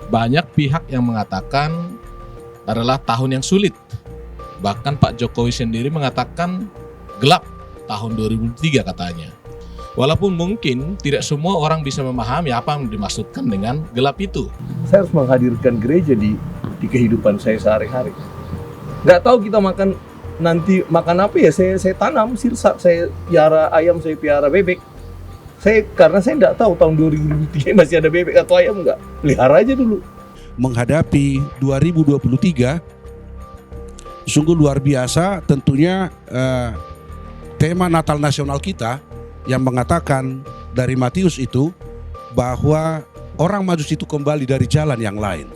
Banyak pihak yang mengatakan adalah tahun yang sulit. Bahkan Pak Jokowi sendiri mengatakan gelap tahun 2003 katanya. Walaupun mungkin tidak semua orang bisa memahami apa yang dimaksudkan dengan gelap itu. Saya harus menghadirkan gereja di kehidupan saya sehari-hari. Nggak tahu kita nanti makan apa ya, saya tanam sirsak, saya piara ayam, saya piara bebek. Karena saya nggak tahu tahun 2003 masih ada bebek atau ayam nggak, pelihara aja dulu. Menghadapi 2023 sungguh luar biasa tentunya. Tema Natal nasional kita yang mengatakan dari Matius itu bahwa orang Majus itu kembali dari jalan yang lain.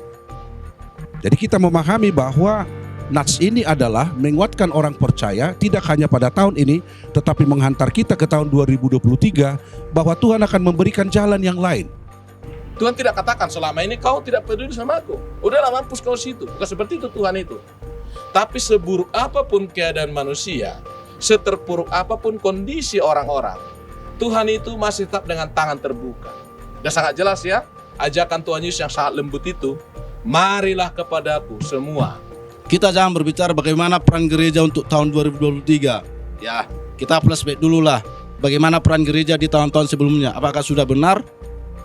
Jadi kita memahami bahwa Nats ini adalah menguatkan orang percaya tidak hanya pada tahun ini, tetapi menghantar kita ke tahun 2023 bahwa Tuhan akan memberikan jalan yang lain. Tuhan tidak katakan selama ini kau tidak peduli sama aku, udahlah mampus kau situ. Bukan seperti itu Tuhan itu. Tapi seburuk apapun keadaan manusia, seterpuruk apapun kondisi orang-orang, Tuhan itu masih tetap dengan tangan terbuka. Dan sangat jelas ya, ajakan Tuhan Yesus yang sangat lembut itu, marilah kepadaku semua. Kita jangan berbicara bagaimana peran gereja untuk tahun 2023. Ya, kita flashback dulu lah. Bagaimana peran gereja di tahun-tahun sebelumnya? Apakah sudah benar?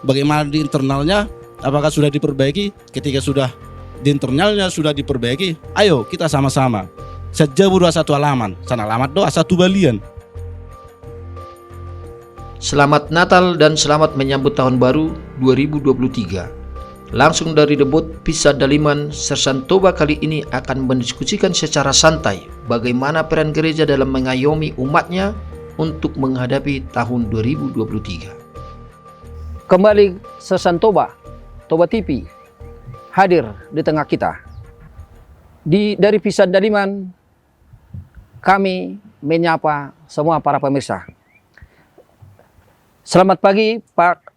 Bagaimana di internalnya? Apakah sudah diperbaiki? Ketika sudah di internalnya sudah diperbaiki, ayo kita sama-sama. Sejauh satu halaman, sana alamat doa satu balian. Selamat Natal dan selamat menyambut tahun baru 2023. Langsung dari debut Pisa Daliman, Sersan Toba kali ini akan mendiskusikan secara santai bagaimana peran gereja dalam mengayomi umatnya untuk menghadapi tahun 2023. Kembali Sersan Toba TV hadir di tengah kita. Dari Pisa Daliman kami menyapa semua para pemirsa. Selamat pagi Pak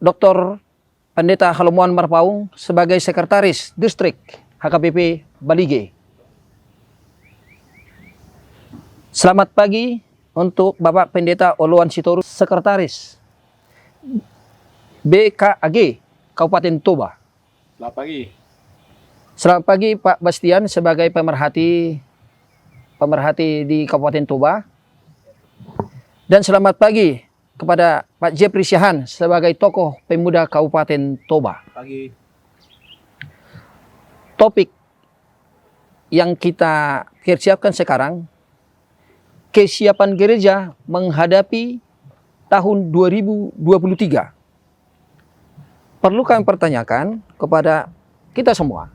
Dr. Pendeta Halomuan Marpaung sebagai Sekretaris Distrik HKBP Balige. Selamat pagi untuk Bapak Pendeta Oloan Sitorus, Sekretaris BKAG Kabupaten Toba. Selamat pagi. Selamat pagi Pak Bastian sebagai pemerhati di Kabupaten Toba. Dan selamat pagi kepada Pak Jepri Syahan sebagai tokoh pemuda Kabupaten Toba. Pagi. Topik yang kita persiapkan sekarang, kesiapan gereja menghadapi tahun 2023. Perlu kami pertanyakan kepada kita semua,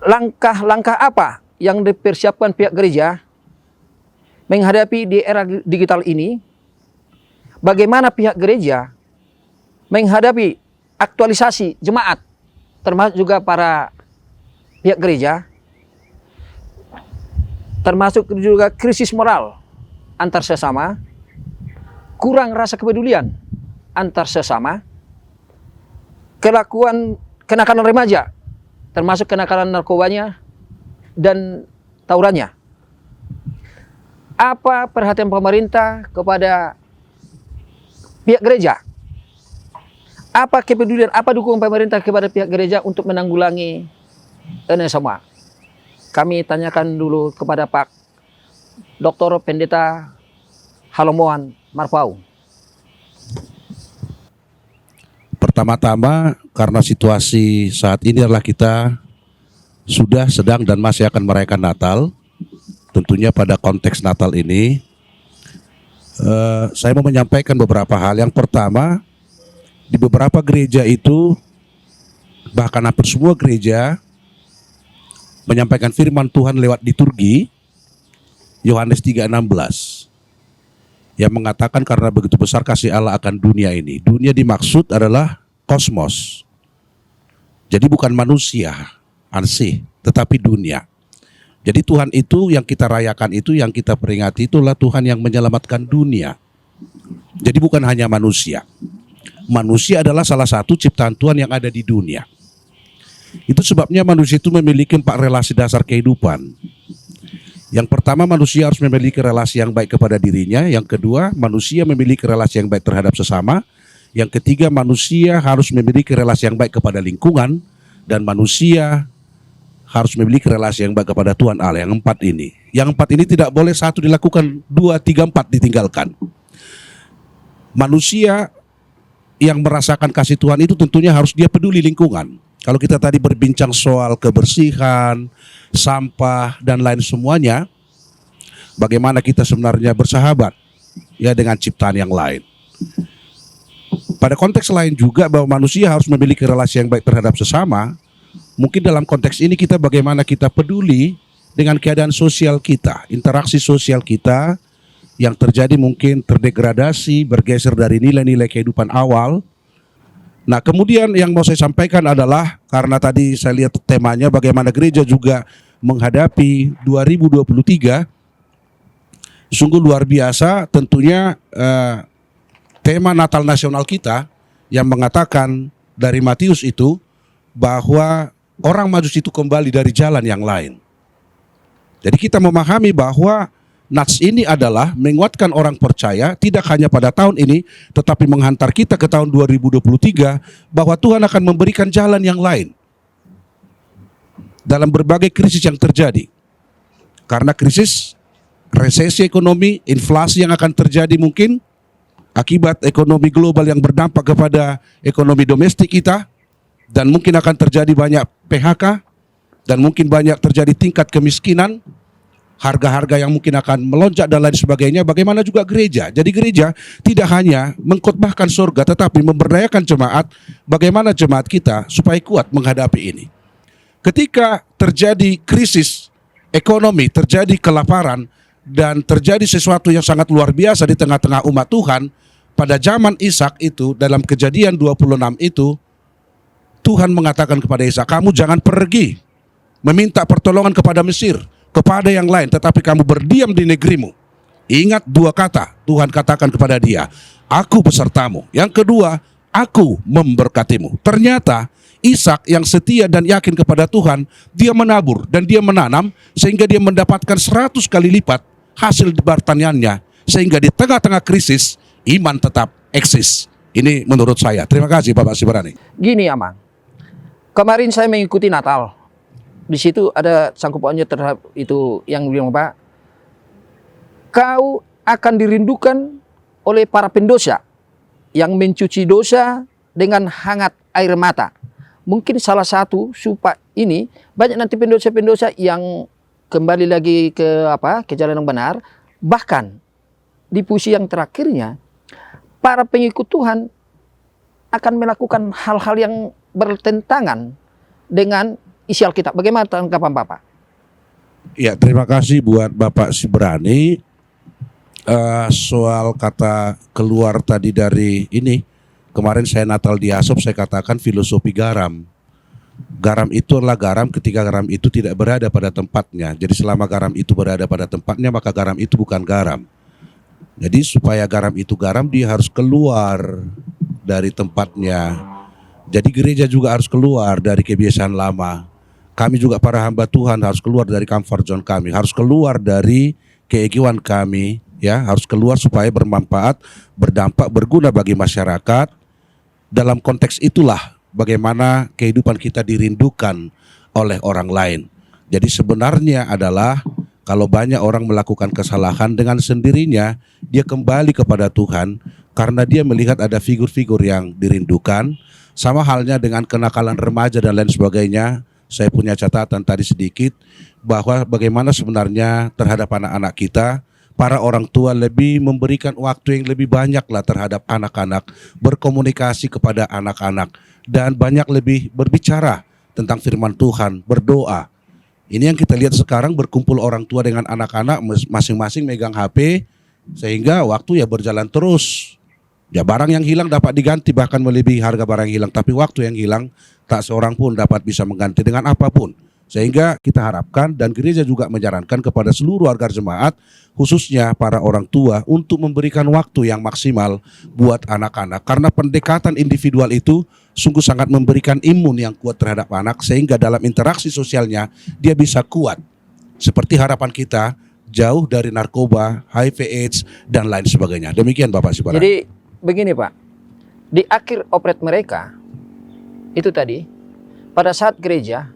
langkah-langkah apa yang dipersiapkan pihak gereja menghadapi di era digital ini? Bagaimana pihak gereja menghadapi aktualisasi jemaat, termasuk juga para pihak gereja, termasuk juga krisis moral antar sesama, kurang rasa kepedulian antar sesama, kenakalan remaja, termasuk kenakalan narkobanya dan tawurannya. Apa perhatian pemerintah kepada pihak gereja? Apa kepedulian, apa dukungan pemerintah kepada pihak gereja untuk menanggulangi ini semua? Kami tanyakan dulu kepada Pak Dr. Pendeta Halomuan Marpaung. Pertama-tama karena situasi saat ini adalah kita sudah sedang dan masih akan merayakan Natal. Tentunya pada konteks Natal ini saya mau menyampaikan beberapa hal. Yang pertama, di beberapa gereja itu, bahkan hampir semua gereja menyampaikan firman Tuhan lewat liturgi Yohanes 3:16 yang mengatakan karena begitu besar kasih Allah akan dunia ini. Dunia dimaksud adalah kosmos. Jadi bukan manusia ansih, tetapi dunia. Jadi Tuhan itu yang kita rayakan itu, yang kita peringati itulah Tuhan yang menyelamatkan dunia. Jadi bukan hanya manusia. Manusia adalah salah satu ciptaan Tuhan yang ada di dunia. Itu sebabnya manusia itu memiliki 4 relasi dasar kehidupan. Yang pertama, manusia harus memiliki relasi yang baik kepada dirinya. Yang kedua, manusia memiliki relasi yang baik terhadap sesama. Yang ketiga, manusia harus memiliki relasi yang baik kepada lingkungan, dan manusia harus memiliki relasi yang baik kepada Tuhan Allah. Yang empat ini. Yang empat ini tidak boleh satu dilakukan, dua, tiga, empat ditinggalkan. Manusia yang merasakan kasih Tuhan itu tentunya harus dia peduli lingkungan. Kalau kita tadi berbincang soal kebersihan, sampah, dan lain semuanya, bagaimana kita sebenarnya bersahabat ya dengan ciptaan yang lain. Pada konteks lain juga bahwa manusia harus memiliki relasi yang baik terhadap sesama. Mungkin dalam konteks ini kita bagaimana kita peduli dengan keadaan sosial kita, interaksi sosial kita yang terjadi mungkin terdegradasi, bergeser dari nilai-nilai kehidupan awal. Nah, kemudian yang mau saya sampaikan adalah, karena tadi saya lihat temanya bagaimana gereja juga menghadapi 2023, sungguh luar biasa tentunya tema Natal Nasional kita yang mengatakan dari Matius itu bahwa orang Majus itu kembali dari jalan yang lain. Jadi kita memahami bahwa Nats ini adalah menguatkan orang percaya tidak hanya pada tahun ini, tetapi menghantar kita ke tahun 2023 bahwa Tuhan akan memberikan jalan yang lain dalam berbagai krisis yang terjadi. Karena krisis, resesi ekonomi, inflasi yang akan terjadi mungkin akibat ekonomi global yang berdampak kepada ekonomi domestik kita, dan mungkin akan terjadi banyak PHK, dan mungkin banyak terjadi tingkat kemiskinan, harga-harga yang mungkin akan melonjak dan lain sebagainya. Bagaimana juga gereja. Jadi gereja tidak hanya mengkhotbahkan surga, tetapi memberdayakan jemaat, bagaimana jemaat kita supaya kuat menghadapi ini. Ketika terjadi krisis ekonomi, terjadi kelaparan, dan terjadi sesuatu yang sangat luar biasa di tengah-tengah umat Tuhan, pada zaman Ishak itu, dalam Kejadian 26 itu, Tuhan mengatakan kepada Ishak, kamu jangan pergi meminta pertolongan kepada Mesir, kepada yang lain, tetapi kamu berdiam di negerimu. Ingat dua kata Tuhan katakan kepada dia, aku besertamu. Yang kedua, aku memberkatimu. Ternyata Ishak yang setia dan yakin kepada Tuhan, dia menabur dan dia menanam sehingga dia mendapatkan 100 kali lipat hasil pertaniannya, sehingga di tengah-tengah krisis iman tetap eksis. Ini menurut saya. Terima kasih Bapak Sibarani. Gini Amang, kemarin saya mengikuti Natal. Di situ ada sangkut pautnya terhadap itu yang bilang, Pak, kau akan dirindukan oleh para pendosa yang mencuci dosa dengan hangat air mata. Mungkin salah satu supaya ini banyak nanti pendosa-pendosa yang kembali lagi ke jalan yang benar. Bahkan di puisi yang terakhirnya, para pengikut Tuhan akan melakukan hal-hal yang bertentangan dengan isi Alkitab. Bagaimana tanggapan Bapak? Ya, terima kasih buat Bapak Sibrani. Soal kata keluar tadi dari ini, kemarin saya Natal di Asop, saya katakan filosofi garam. Garam itu adalah garam ketika garam itu tidak berada pada tempatnya. Jadi selama garam itu berada pada tempatnya, maka garam itu bukan garam. Jadi supaya garam itu garam, dia harus keluar dari tempatnya. Jadi gereja juga harus keluar dari kebiasaan lama. Kami juga para hamba Tuhan harus keluar dari comfort zone kami, harus keluar dari keegoan kami, ya, harus keluar supaya bermanfaat, berdampak, berguna bagi masyarakat. Dalam konteks itulah bagaimana kehidupan kita dirindukan oleh orang lain. Jadi sebenarnya adalah kalau banyak orang melakukan kesalahan, dengan sendirinya dia kembali kepada Tuhan karena dia melihat ada figur-figur yang dirindukan. Sama halnya dengan kenakalan remaja dan lain sebagainya. Saya punya catatan tadi sedikit bahwa bagaimana sebenarnya terhadap anak-anak kita, para orang tua lebih memberikan waktu yang lebih banyak lah terhadap anak-anak, berkomunikasi kepada anak-anak, dan banyak lebih berbicara tentang firman Tuhan, berdoa. Ini yang kita lihat sekarang, berkumpul orang tua dengan anak-anak masing-masing megang HP, sehingga waktu ya berjalan terus. Ya, barang yang hilang dapat diganti bahkan melebihi harga barang yang hilang, tapi waktu yang hilang tak seorang pun dapat bisa mengganti dengan apapun. Sehingga kita harapkan dan gereja juga menyarankan kepada seluruh warga jemaat, khususnya para orang tua, untuk memberikan waktu yang maksimal buat anak-anak. Karena pendekatan individual itu sungguh sangat memberikan imun yang kuat terhadap anak, sehingga dalam interaksi sosialnya dia bisa kuat. Seperti harapan kita, jauh dari narkoba, HIV AIDS, dan lain sebagainya. Demikian Bapak Sibarani. Jadi begini Pak, di akhir operet mereka itu tadi, pada saat gereja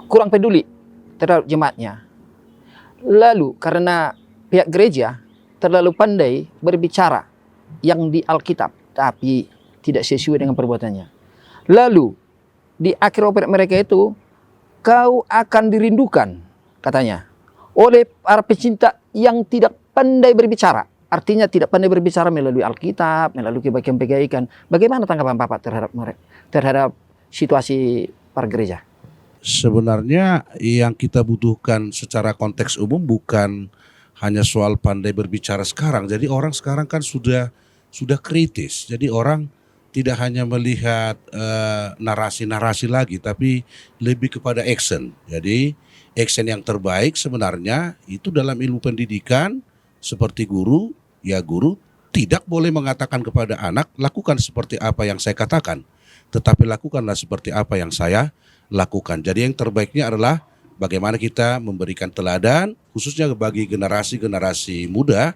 kurang peduli terhadap jemaatnya. Lalu karena pihak gereja terlalu pandai berbicara yang di Alkitab, tapi tidak sesuai dengan perbuatannya. Lalu di akhir operet mereka itu, kau akan dirindukan, katanya, oleh para pecinta yang tidak pandai berbicara. Artinya tidak pandai berbicara melalui Alkitab, melalui kebaikan-kebaikan. Bagaimana tanggapan Bapak terhadap mereka, terhadap situasi para gereja? Sebenarnya yang kita butuhkan secara konteks umum bukan hanya soal pandai berbicara sekarang. Jadi orang sekarang kan sudah kritis. Jadi orang tidak hanya melihat narasi-narasi lagi, tapi lebih kepada action. Jadi action yang terbaik sebenarnya itu dalam ilmu pendidikan seperti guru, ya guru tidak boleh mengatakan kepada anak, lakukan seperti apa yang saya katakan, tetapi lakukanlah seperti apa yang saya lakukan. Jadi yang terbaiknya adalah bagaimana kita memberikan teladan, khususnya bagi generasi-generasi muda,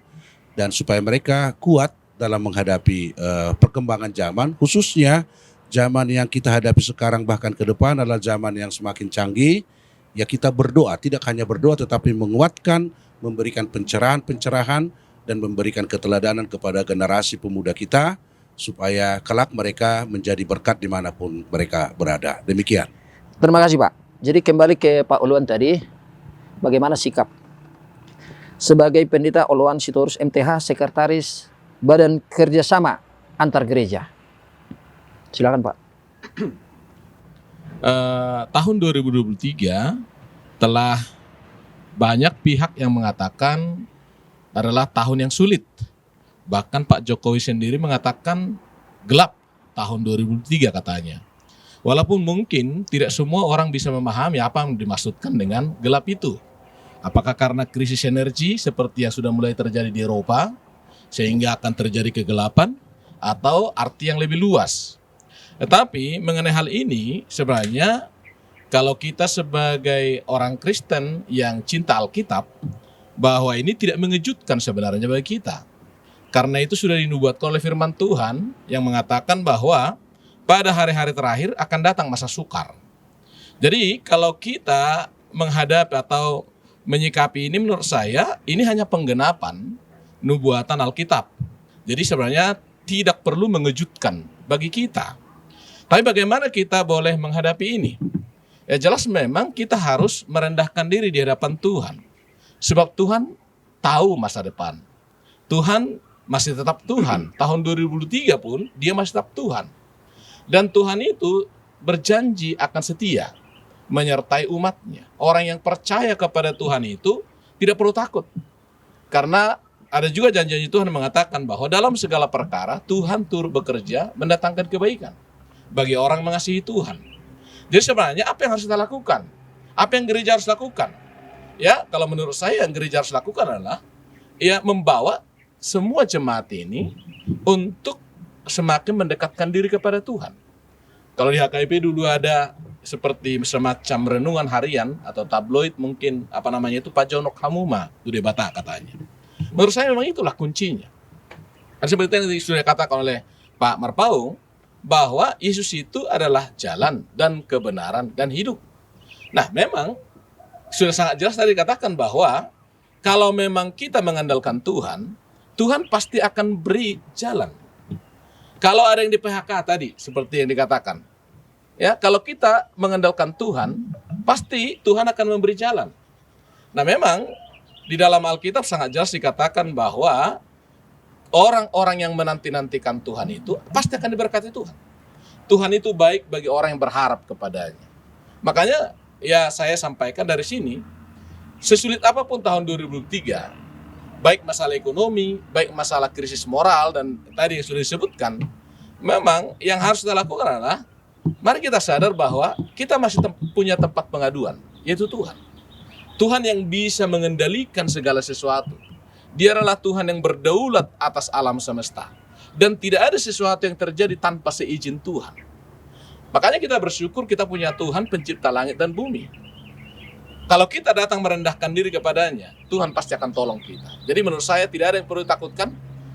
dan supaya mereka kuat dalam menghadapi perkembangan zaman, khususnya zaman yang kita hadapi sekarang bahkan ke depan adalah zaman yang semakin canggih. Ya kita berdoa, tidak hanya berdoa tetapi menguatkan, memberikan pencerahan dan memberikan keteladanan kepada generasi pemuda kita supaya kelak mereka menjadi berkat dimanapun mereka berada. Demikian. Terima kasih Pak. Jadi kembali ke Pak Uluan tadi, bagaimana sikap sebagai pendeta Uluan Sitorus MTH, Sekretaris Badan Kerjasama Antar Gereja. Silakan Pak. Tahun 2023 telah banyak pihak yang mengatakan adalah tahun yang sulit. Bahkan Pak Jokowi sendiri mengatakan gelap tahun 2023 katanya. Walaupun mungkin tidak semua orang bisa memahami apa yang dimaksudkan dengan gelap itu. Apakah karena krisis energi seperti yang sudah mulai terjadi di Eropa, sehingga akan terjadi kegelapan, atau arti yang lebih luas. Tetapi mengenai hal ini sebenarnya kalau kita sebagai orang Kristen yang cinta Alkitab, bahwa ini tidak mengejutkan sebenarnya bagi kita. Karena itu sudah dinubuatkan oleh firman Tuhan yang mengatakan bahwa pada hari-hari terakhir akan datang masa sukar. Jadi kalau kita menghadapi atau menyikapi ini, menurut saya ini hanya penggenapan nubuatan Alkitab. Jadi sebenarnya tidak perlu mengejutkan bagi kita. Tapi bagaimana kita boleh menghadapi ini? Ya jelas memang kita harus merendahkan diri di hadapan Tuhan. Sebab Tuhan tahu masa depan. Tuhan masih tetap Tuhan. Tahun 2023 pun dia masih tetap Tuhan. Dan Tuhan itu berjanji akan setia menyertai umatnya. Orang yang percaya kepada Tuhan itu tidak perlu takut. Karena ada juga janji Tuhan mengatakan bahwa dalam segala perkara Tuhan turut bekerja mendatangkan kebaikan bagi orang mengasihi Tuhan. Jadi sebenarnya apa yang harus kita lakukan? Apa yang gereja harus lakukan? Ya, kalau menurut saya yang gereja harus lakukan adalah ya membawa semua jemaat ini untuk semakin mendekatkan diri kepada Tuhan. Kalau di HKIP dulu ada seperti semacam renungan harian atau tabloid mungkin itu Pak Jonok Hamuma itu Batak katanya. Menurut saya memang itulah kuncinya. Dan seperti yang sudah dikatakan oleh Pak Marpaung bahwa Yesus itu adalah jalan dan kebenaran dan hidup. Nah, memang sudah sangat jelas tadi dikatakan bahwa kalau memang kita mengandalkan Tuhan, Tuhan pasti akan beri jalan. Kalau ada yang di PHK tadi, seperti yang dikatakan, ya kalau kita mengandalkan Tuhan, pasti Tuhan akan memberi jalan. Nah memang di dalam Alkitab sangat jelas dikatakan bahwa orang-orang yang menanti-nantikan Tuhan itu pasti akan diberkati Tuhan. Tuhan itu baik bagi orang yang berharap kepadanya. Makanya ya saya sampaikan dari sini, sesulit apapun tahun 2023, baik masalah ekonomi, baik masalah krisis moral, dan tadi yang sudah disebutkan, memang yang harus kita lakukan adalah, mari kita sadar bahwa kita masih punya tempat pengaduan, yaitu Tuhan. Tuhan yang bisa mengendalikan segala sesuatu. Dia adalah Tuhan yang berdaulat atas alam semesta. Dan tidak ada sesuatu yang terjadi tanpa seizin Tuhan. Makanya kita bersyukur kita punya Tuhan pencipta langit dan bumi. Kalau kita datang merendahkan diri kepadanya, Tuhan pasti akan tolong kita. Jadi menurut saya tidak ada yang perlu ditakutkan.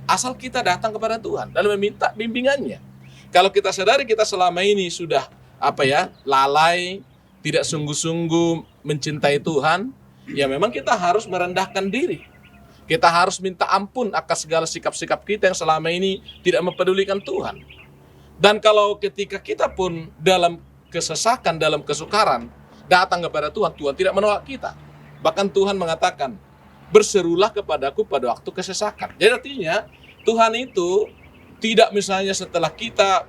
Asal kita datang kepada Tuhan dan meminta bimbingannya. Kalau kita sadari kita selama ini sudah lalai, tidak sungguh-sungguh mencintai Tuhan, ya memang kita harus merendahkan diri. Kita harus minta ampun atas segala sikap-sikap kita yang selama ini tidak mempedulikan Tuhan. Dan kalau ketika kita pun dalam kesesakan, dalam kesukaran, datang kepada Tuhan, Tuhan tidak menolak kita. Bahkan Tuhan mengatakan, berserulah kepadaku pada waktu kesesakan. Jadi artinya, Tuhan itu tidak misalnya setelah kita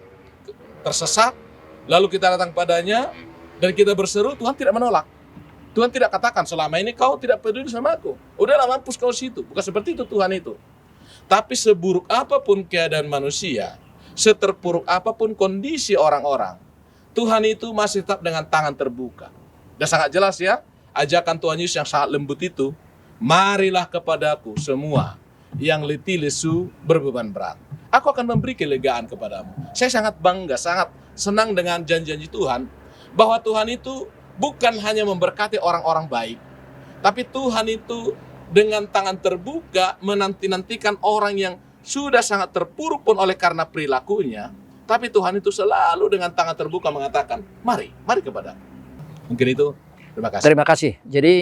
tersesat, lalu kita datang padanya, dan kita berseru, Tuhan tidak menolak. Tuhan tidak katakan, selama ini kau tidak peduli sama aku. Udahlah, mampus kau situ. Bukan seperti itu Tuhan itu. Tapi seburuk apapun keadaan manusia, seterpuruk apapun kondisi orang-orang, Tuhan itu masih tetap dengan tangan terbuka. Dan sangat jelas ya, ajakan Tuhan Yesus yang sangat lembut itu, marilah kepadaku semua yang letih lesu berbeban berat. Aku akan memberi kelegaan kepadamu. Saya sangat bangga, sangat senang dengan janji-janji Tuhan, bahwa Tuhan itu bukan hanya memberkati orang-orang baik, tapi Tuhan itu dengan tangan terbuka menanti-nantikan orang yang sudah sangat terpuruk pun oleh karena perilakunya. Tapi Tuhan itu selalu dengan tangan terbuka mengatakan, mari kepadaku. Mungkin itu, terima kasih. Terima kasih. Jadi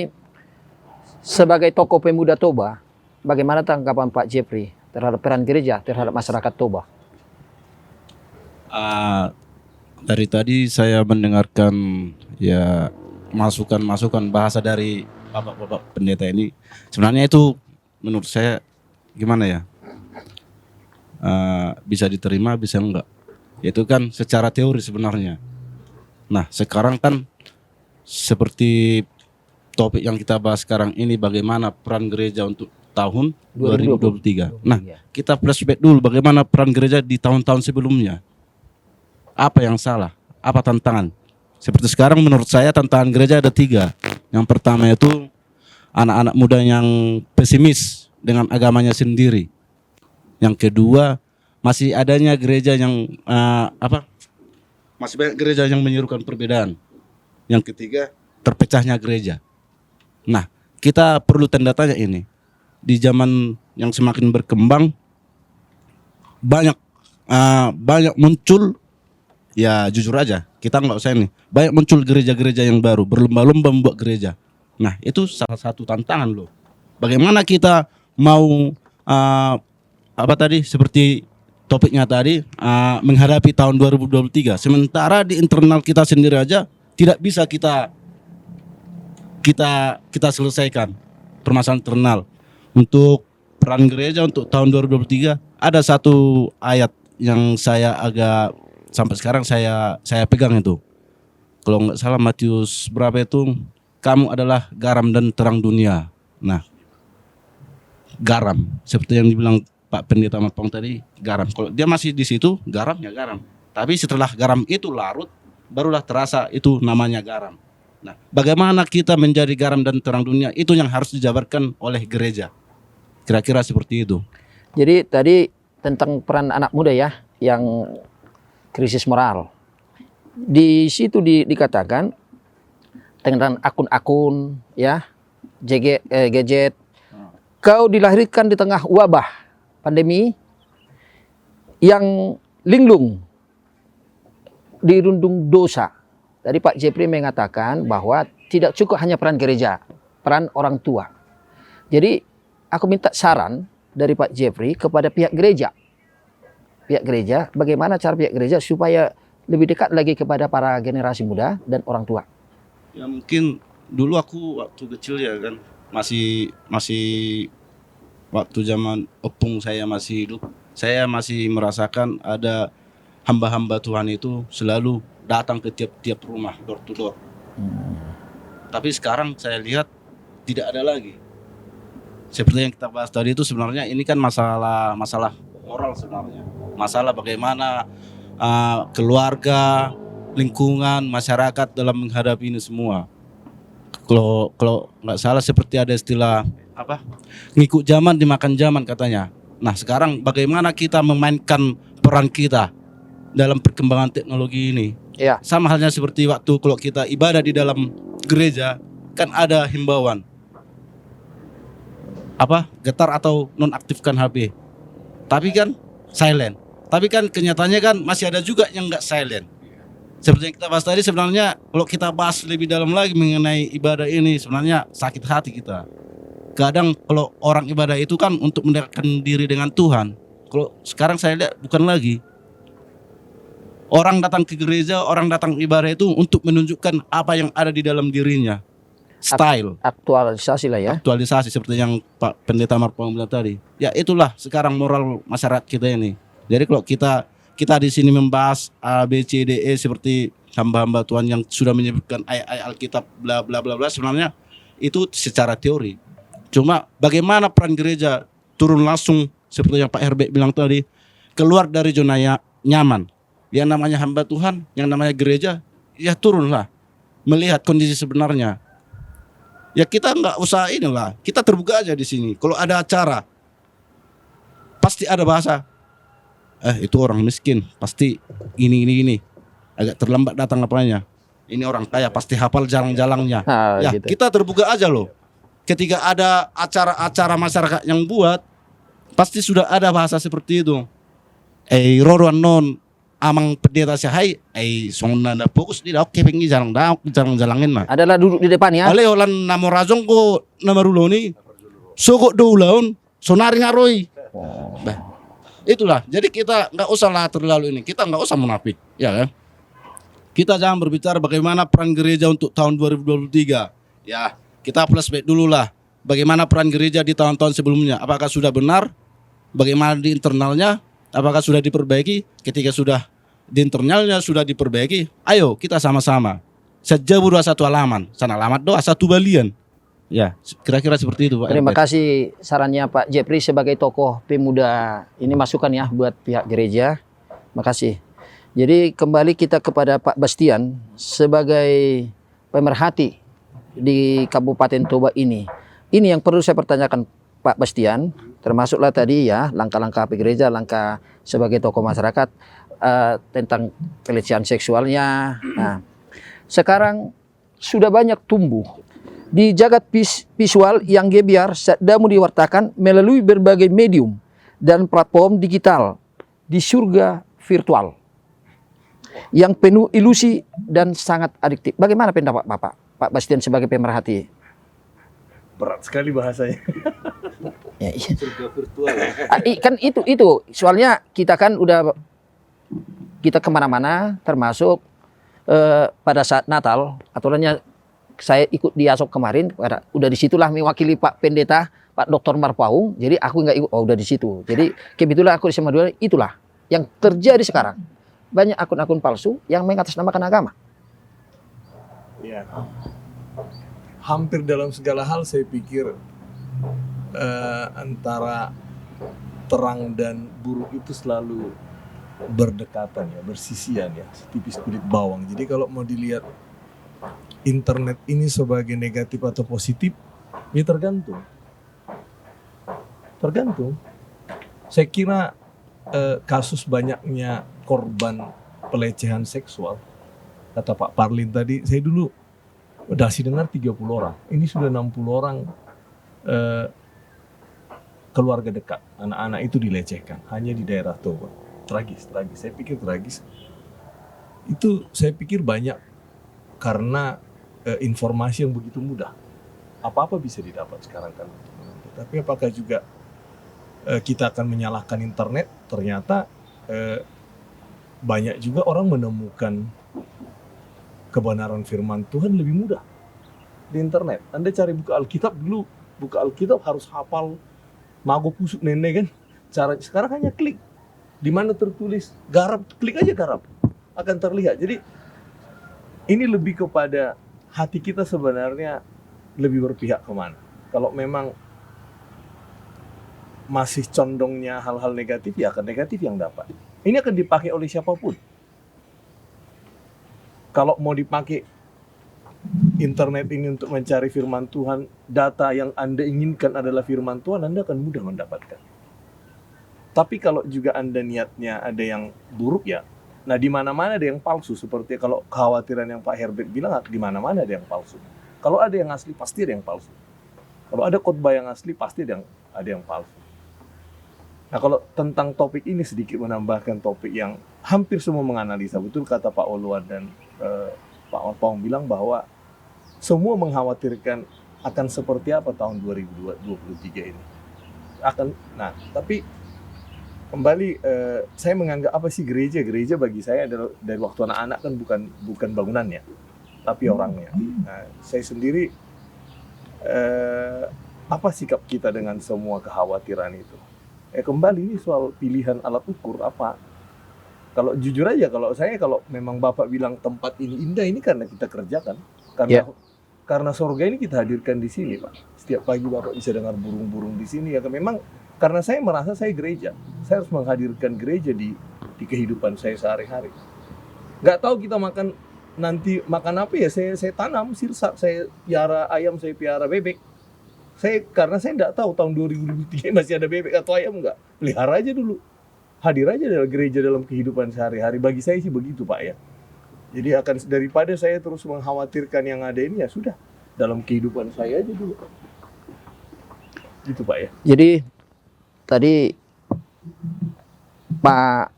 sebagai tokoh pemuda Toba, bagaimana tanggapan Pak Jeffrey terhadap peran gereja terhadap masyarakat Toba? Dari tadi saya mendengarkan ya masukan-masukan bahasa dari bapak-bapak pendeta ini. Sebenarnya itu menurut saya gimana ya? Bisa diterima, bisa enggak. Itu kan secara teori sebenarnya. Nah, sekarang kan seperti topik yang kita bahas sekarang ini, bagaimana peran gereja untuk tahun 2023. Nah, kita flashback dulu bagaimana peran gereja di tahun-tahun sebelumnya. Apa yang salah? Apa tantangan? Seperti sekarang menurut saya tantangan gereja ada 3. Yang pertama itu anak-anak muda yang pesimis dengan agamanya sendiri. Yang kedua, masih adanya gereja yang masih banyak gereja yang menyerukan perbedaan. Yang ketiga, terpecahnya gereja. Nah, kita perlu tanda tanya ini. Di zaman yang semakin berkembang, banyak muncul, ya jujur aja, kita nggak usah ini, banyak muncul gereja-gereja yang baru, berlomba-lomba membuat gereja. Nah, itu salah satu tantangan loh. Bagaimana kita mau seperti topiknya tadi, menghadapi tahun 2023. Sementara di internal kita sendiri aja tidak bisa kita selesaikan permasalahan internal. Untuk peran gereja untuk tahun 2023 ada satu ayat yang saya agak sampai sekarang saya pegang itu. Kalau nggak salah Matius berapa itu, kamu adalah garam dan terang dunia. Nah, garam seperti yang dibilang Pak Pendeta Mapong tadi, garam. Kalau dia masih di situ, garamnya garam. Tapi setelah garam itu larut, barulah terasa itu namanya garam. Nah, bagaimana kita menjadi garam dan terang dunia, itu yang harus dijabarkan oleh gereja. Kira-kira seperti itu. Jadi tadi tentang peran anak muda ya, yang krisis moral. Di situ dikatakan tentang akun-akun ya, gadget. Kau dilahirkan di tengah wabah pandemi yang linglung dirundung dosa. Tadi Pak Jeffrey mengatakan bahwa tidak cukup hanya peran gereja, peran orang tua. Jadi aku minta saran dari Pak Jeffrey kepada pihak gereja. Pihak gereja, bagaimana cara pihak gereja supaya lebih dekat lagi kepada para generasi muda dan orang tua. Ya mungkin dulu aku waktu kecil ya kan, masih waktu zaman opung saya masih hidup, saya masih merasakan ada hamba-hamba Tuhan itu selalu datang ke tiap-tiap rumah, door to door. Tapi sekarang saya lihat tidak ada lagi. Seperti yang kita bahas tadi itu sebenarnya ini kan masalah moral sebenarnya. Masalah bagaimana keluarga, lingkungan, masyarakat dalam menghadapi ini semua. Kalau nggak salah seperti ada istilah ngikut zaman dimakan zaman katanya. Nah sekarang bagaimana kita memainkan peran kita dalam perkembangan teknologi ini? Ya. Sama halnya seperti waktu kalau kita ibadah di dalam gereja kan ada himbauan getar atau nonaktifkan HP. tapi kan silent. Tapi kan kenyataannya kan masih ada juga yang nggak silent. Seperti yang kita bahas tadi, sebenarnya kalau kita bahas lebih dalam lagi mengenai ibadah ini, sebenarnya sakit hati kita. Kadang kalau orang ibadah itu kan untuk mendekatkan diri dengan Tuhan. Kalau sekarang saya lihat bukan lagi. Orang datang ke gereja, orang datang ibadah itu untuk menunjukkan apa yang ada di dalam dirinya. Style, Aktualisasi lah ya. aktualisasi seperti yang Pak Pendeta Marpong bilang tadi. Ya itulah sekarang moral masyarakat kita ini. Jadi kalau kita di sini membahas A, B, C, D, E seperti hamba-hamba Tuhan yang sudah menyebutkan ayat-ayat Alkitab bla bla bla bla, sebenarnya itu secara teori. Cuma bagaimana peran gereja turun langsung seperti yang Pak Herbert bilang tadi, keluar dari zona nyaman. Yang namanya hamba Tuhan, yang namanya gereja, ya turunlah melihat kondisi sebenarnya. Ya kita nggak usah inilah, kita terbuka aja di sini. Kalau ada acara, pasti ada bahasa. Itu orang miskin, pasti ini. Agak terlambat datang apanya. Ini orang kaya, pasti hafal jalang-jalangnya. Ya Gitu. kita terbuka aja loh. Ketika ada acara-acara masyarakat yang buat, pasti sudah ada bahasa seperti itu. Roruan non amang pendeta sahai, songna na fokus di oke pengi jalang-jalangin mah. Adalah duduk di depan ya. Ale olan namo razong ko namaruloni. Sokok doulaun sonari ngaroi. Bah, itulah. Jadi kita nggak usah lah terlalu ini. Kita nggak usah munafik, ya kan? Kita jangan berbicara bagaimana peran gereja untuk tahun 2023. Ya, kita flashback dulu lah. Bagaimana peran gereja di tahun-tahun sebelumnya? Apakah sudah benar? Bagaimana di internalnya? Apakah sudah diperbaiki? Ketika sudah di internalnya sudah diperbaiki, ayo kita sama-sama. Sejauh satu halaman, sana alamat doa satu balian. Ya, kira-kira seperti itu Pak. Terima kasih sarannya Pak Jepri sebagai tokoh pemuda. Ini masukan ya buat pihak gereja. Makasih. Jadi kembali kita kepada Pak Bastian sebagai pemerhati di Kabupaten Toba ini. Ini yang perlu saya pertanyakan Pak Bastian, termasuklah tadi ya langkah-langkah gereja, langkah sebagai tokoh masyarakat tentang pelecehan seksualnya. Nah, sekarang sudah banyak tumbuh di jagat visual yang gebiar sedang diwartakan melalui berbagai medium dan platform digital di surga virtual yang penuh ilusi dan sangat adiktif. Bagaimana pendapat Bapak, Pak Bastian sebagai pemerhati? Berat sekali bahasanya. Ya, iya. Kan itu soalnya kita kan kita kemana-mana termasuk pada saat Natal aturannya saya ikut di Asop kemarin udah disitulah mewakili Pak Pendeta Pak Dr. Marpaung, jadi aku nggak ikut, udah di situ. Jadi kebetulan aku di Semadura, itulah yang terjadi sekarang. Banyak akun-akun palsu yang mengatasnamakan agama. Ya. Hampir dalam segala hal saya pikir antara terang dan buruk itu selalu berdekatan ya, bersisian ya, setipis kulit bawang. Jadi kalau mau dilihat internet ini sebagai negatif atau positif, ya tergantung. Saya kira kasus banyaknya korban pelecehan seksual, kata Pak Parlin tadi, saya dulu udah sih dengar 30 orang, ini sudah 60 orang keluarga dekat, anak-anak itu dilecehkan hanya di daerah Toba. Tragis, saya pikir tragis. Itu saya pikir banyak karena informasi yang begitu mudah, apa-apa bisa didapat sekarang kan. Tapi apakah juga kita akan menyalahkan internet? Ternyata banyak juga orang menemukan kebenaran firman Tuhan lebih mudah di internet. Anda cari buka Alkitab dulu, buka Alkitab harus hafal mago pusuk nenek kan. Sekarang hanya klik di mana tertulis garap, klik aja garap, akan terlihat. Jadi ini lebih kepada hati kita sebenarnya lebih berpihak kemana. Kalau memang masih condongnya hal-hal negatif, ya akan negatif yang dapat. Ini akan dipakai oleh siapapun. Kalau mau dipakai internet ini untuk mencari firman Tuhan, data yang Anda inginkan adalah firman Tuhan, Anda akan mudah mendapatkan. Tapi kalau juga Anda niatnya ada yang buruk ya, nah di mana-mana ada yang palsu. Seperti kalau kekhawatiran yang Pak Herbert bilang, di mana-mana ada yang palsu. Kalau ada yang asli, pasti ada yang palsu. Kalau ada khotbah yang asli, pasti ada yang palsu. Nah, kalau tentang topik ini sedikit menambahkan topik yang hampir semua menganalisa, betul kata Pak Oluan dan Pak Marpaung bilang bahwa semua mengkhawatirkan akan seperti apa tahun 2023 ini. Nah, tapi kembali saya menganggap apa sih gereja? Gereja bagi saya adalah dari waktu anak-anak kan bukan bangunannya, tapi orangnya. Nah, saya sendiri apa sikap kita dengan semua kekhawatiran itu? Kembali ini soal pilihan alat ukur apa. Kalau jujur aja, kalau memang Bapak bilang tempat ini indah, ini karena kita kerjakan, karena surga ini kita hadirkan di sini, Pak. Setiap pagi Bapak bisa dengar burung-burung di sini, ya memang karena saya merasa saya gereja, saya harus menghadirkan gereja di kehidupan saya sehari-hari. Nggak tahu kita nanti makan apa ya, saya tanam sirsak, saya piara ayam, saya piara bebek. Karena saya nggak tahu tahun 2023 masih ada bebek atau ayam nggak, pelihara aja dulu. Hadir aja dalam gereja dalam kehidupan sehari-hari. Bagi saya sih begitu, Pak, ya. Jadi daripada saya terus mengkhawatirkan yang ada ini, ya sudah, dalam kehidupan saya aja dulu. Gitu, Pak, ya. Jadi tadi Pak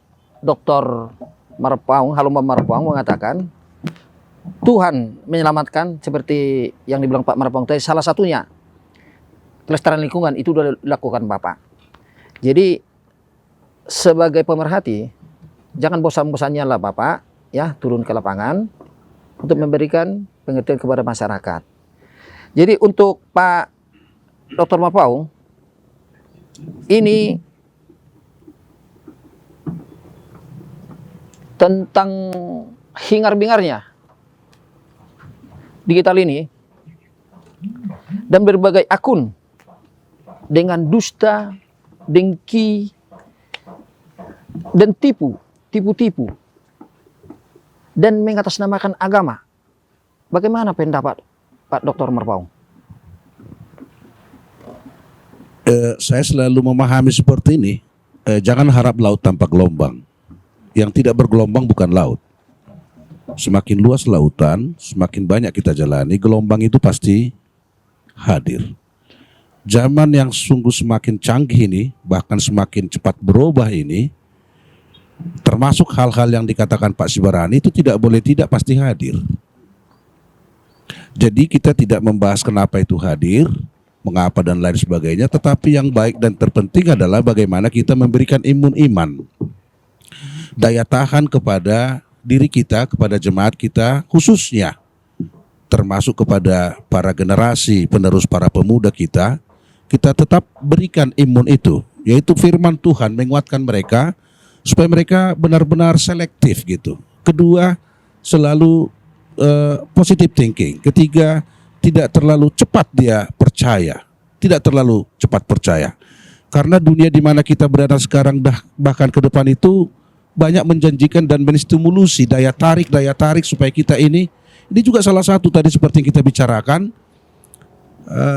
Dr. Marpaung, Halumba Marpaung mengatakan Tuhan menyelamatkan seperti yang dibilang Pak Marpaung tadi, salah satunya kelestarian lingkungan itu sudah dilakukan Bapak. Jadi sebagai pemerhati, jangan bosan-bosannya lah Bapak ya turun ke lapangan untuk memberikan pengertian kepada masyarakat. Jadi untuk Pak Dr. Marpaung, ini tentang hingar-bingarnya digital ini dan berbagai akun dengan dusta, dengki, dan tipu dan mengatasnamakan agama. Bagaimana pendapat Pak Dr. Marpaung? Saya selalu memahami seperti ini. Jangan harap laut tanpa gelombang. Yang tidak bergelombang bukan laut. Semakin luas lautan, semakin banyak kita jalani, gelombang itu pasti hadir. Zaman yang sungguh semakin canggih ini, bahkan semakin cepat berubah ini, termasuk hal-hal yang dikatakan Pak Sibarani itu tidak boleh tidak pasti hadir. Jadi kita tidak membahas kenapa itu hadir, mengapa dan lain sebagainya, tetapi yang baik dan terpenting adalah bagaimana kita memberikan imun iman, daya tahan kepada diri kita, kepada jemaat kita khususnya, termasuk kepada para generasi penerus para pemuda kita tetap berikan imun itu, yaitu firman Tuhan menguatkan mereka supaya mereka benar-benar selektif gitu. Kedua, selalu positive thinking. Ketiga, tidak terlalu cepat dia percaya, tidak terlalu cepat percaya. Karena dunia di mana kita berada sekarang bahkan ke depan itu banyak menjanjikan dan menstimulusi daya tarik supaya kita ini juga salah satu tadi seperti yang kita bicarakan,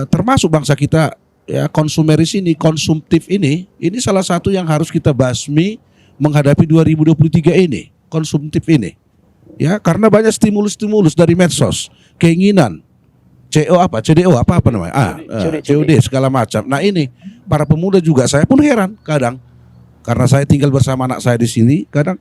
termasuk bangsa kita ya konsumeris ini, konsumtif ini salah satu yang harus kita basmi menghadapi 2023 ini, konsumtif ini. Ya, karena banyak stimulus dari medsos, keinginan, CDO apa namanya? COD segala macam. Nah, ini para pemuda juga saya pun heran kadang. Karena saya tinggal bersama anak saya di sini, kadang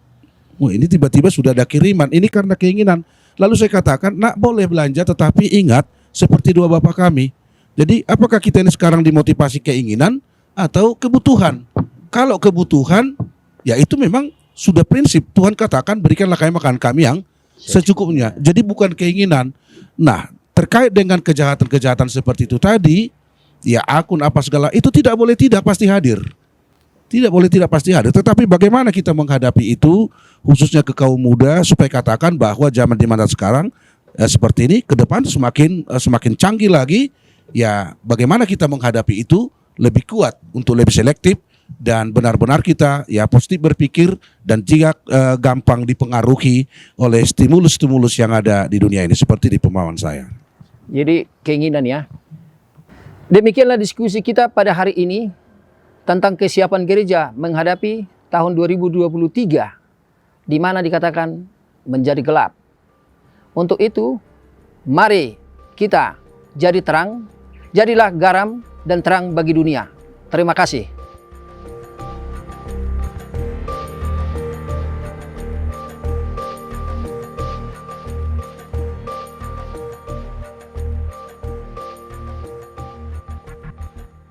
ini tiba-tiba sudah ada kiriman, ini karena keinginan. Lalu saya katakan, nak boleh belanja tetapi ingat seperti dua bapak kami. Jadi apakah kita ini sekarang dimotivasi keinginan atau kebutuhan? Kalau kebutuhan, ya itu memang sudah prinsip. Tuhan katakan berikanlah kami makan kami yang secukupnya. Jadi bukan keinginan. Nah, terkait dengan kejahatan-kejahatan seperti itu tadi, ya akun apa segala, itu tidak boleh tidak pasti hadir. Tidak boleh tidak pasti hadir. Tetapi bagaimana kita menghadapi itu, khususnya ke kaum muda, supaya katakan bahwa zaman di mana sekarang seperti ini, ke depan semakin canggih lagi. Ya, bagaimana kita menghadapi itu lebih kuat untuk lebih selektif dan benar-benar kita ya positif berpikir dan jika gampang dipengaruhi oleh stimulus-stimulus yang ada di dunia ini seperti di pemahaman saya. Jadi keinginan ya. Demikianlah diskusi kita pada hari ini tentang kesiapan gereja menghadapi tahun 2023 di mana dikatakan menjadi gelap. Untuk itu, mari kita jadi terang, jadilah garam dan terang bagi dunia. Terima kasih.